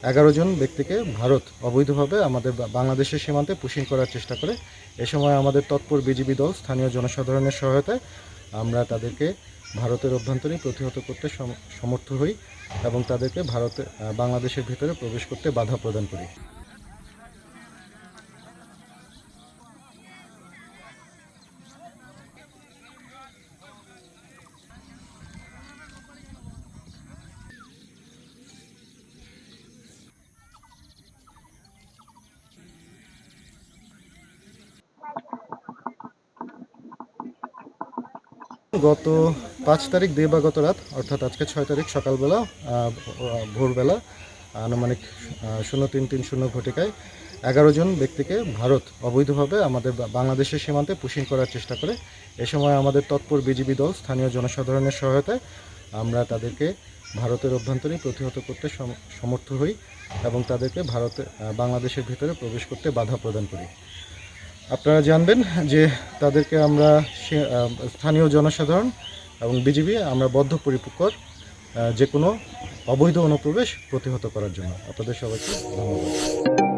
11 জন ব্যক্তিকে ভারত অবৈধভাবে আমাদের বাংলাদেশের সীমান্তে পুশিং করার চেষ্টা করে। এ সময় আমাদের তৎপর বিজিবি দল স্থানীয় জনসাধারণের সহায়তায় আমরা তাদেরকে ভারতের অভ্যন্তরে প্রতিহত করতে সমর্থ হই এবং তাদেরকে বাংলাদেশের ভিতরে প্রবেশ করতে বাধা প্রদান করি। গত 5 তারিখ দিবাগত রাত, অর্থাৎ আজকে 6 তারিখ সকালবেলা ভোরবেলা আনুমানিক 03:30 ঘটিকায় 11 জন ব্যক্তিকে ভারত অবৈধভাবে আমাদের বাংলাদেশের সীমান্তে পুশিং করার চেষ্টা করে। এ সময় আমাদের তৎপর বিজিবি দল স্থানীয় জনসাধারণের সহায়তায় আমরা তাদেরকে ভারতের অভ্যন্তরে প্রতিহত করতে সমর্থ হই এবং তাদেরকে বাংলাদেশের ভিতরে প্রবেশ করতে বাধা প্রদান করি। আপনারা জানবেন যে তাদেরকে আমরা স্থানীয় জনসাধারণ এবং বিজিবি আমরা বদ্ধপরিকর যে কোনো অবৈধ অনুপ্রবেশ প্রতিহত করার জন্য। আপনাদের সবাইকে ধন্যবাদ।